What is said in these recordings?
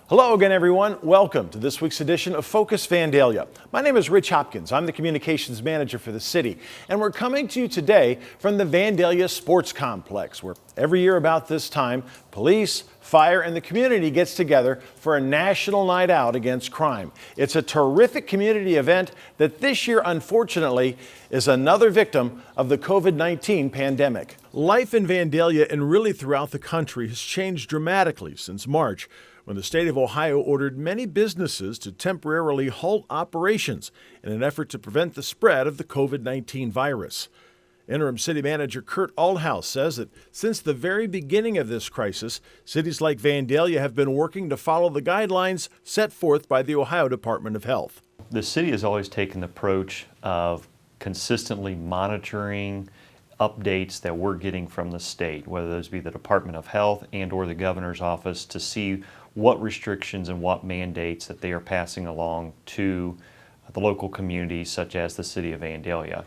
Hello again, everyone. Welcome to this week's edition of Focus Vandalia. My name is Rich Hopkins. I'm the communications manager for the city, and we're coming to you today from the Vandalia Sports Complex, where every year about this time, police, fire, and the community gets together for a national night out against crime. It's a terrific community event that this year, unfortunately, is another victim of the COVID-19 pandemic. Life in Vandalia and really throughout the country has changed dramatically since March, when the state of Ohio ordered many businesses to temporarily halt operations in an effort to prevent the spread of the COVID-19 virus. Interim City Manager Kurt Althouse says that since the very beginning of this crisis, cities like Vandalia have been working to follow the guidelines set forth by the Ohio Department of Health. The city has always taken the approach of consistently monitoring updates that we're getting from the state, whether those be the Department of Health and or the governor's office, to see what restrictions and what mandates that they are passing along to the local communities such as the city of Vandalia.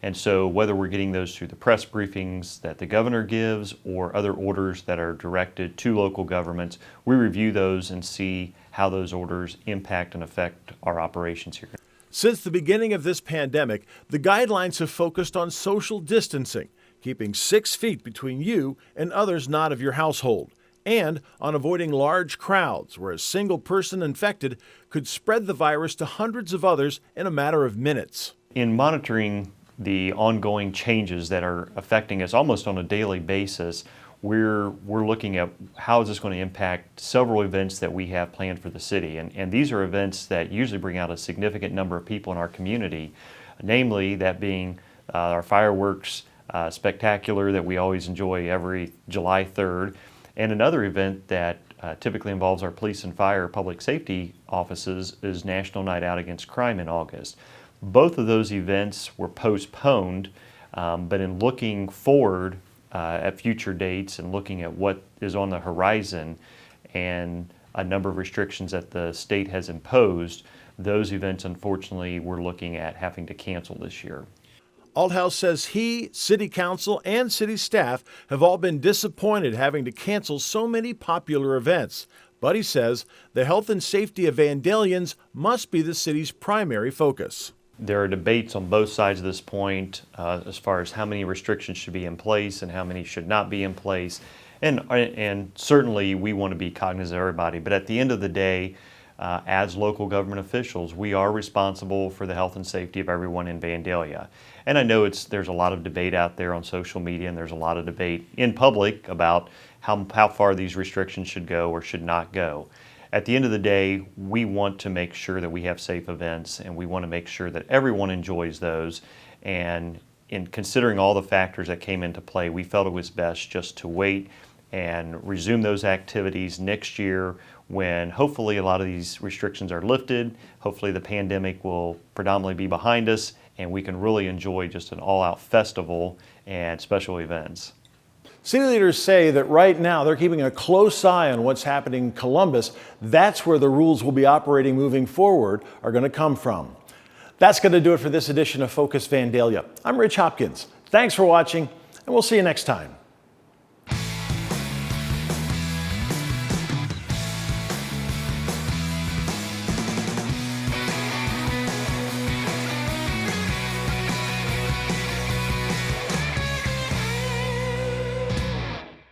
And so whether we're getting those through the press briefings that the governor gives or other orders that are directed to local governments, we review those and see how those orders impact and affect our operations here. Since the beginning of this pandemic, the guidelines have focused on social distancing, keeping 6 feet between you and others not of your household, and on avoiding large crowds where a single person infected could spread the virus to hundreds of others in a matter of minutes. In monitoring the ongoing changes that are affecting us almost on a daily basis, we're looking at how is this going to impact several events that we have planned for the city. And these are events that usually bring out a significant number of people in our community, namely that being our fireworks spectacular that we always enjoy every July 3rd, and another event that typically involves our police and fire public safety offices is National Night Out Against Crime in August. Both of those events were postponed, but in looking forward at future dates and looking at what is on the horizon and a number of restrictions that the state has imposed, those events unfortunately we're looking at having to cancel this year. Althouse says he, city council, and city staff have all been disappointed having to cancel so many popular events. But he says the health and safety of Vandalians must be the city's primary focus. There are debates on both sides of this point as far as how many restrictions should be in place and how many should not be in place. And certainly we want to be cognizant of everybody. But at the end of the day, as local government officials, we are responsible for the health and safety of everyone in Vandalia. And I know there's a lot of debate out there on social media, and there's a lot of debate in public about how far these restrictions should go or should not go. At the end of the day, we want to make sure that we have safe events, and we want to make sure that everyone enjoys those. And in considering all the factors that came into play, we felt it was best just to wait and resume those activities next year when hopefully a lot of these restrictions are lifted. Hopefully the pandemic will predominantly be behind us and we can really enjoy just an all-out festival and special events. City leaders say that right now they're keeping a close eye on what's happening in Columbus. That's where the rules will be operating moving forward are going to come from. That's going to do it for this edition of Focus Vandalia. I'm Rich Hopkins. Thanks for watching, and we'll see you next time.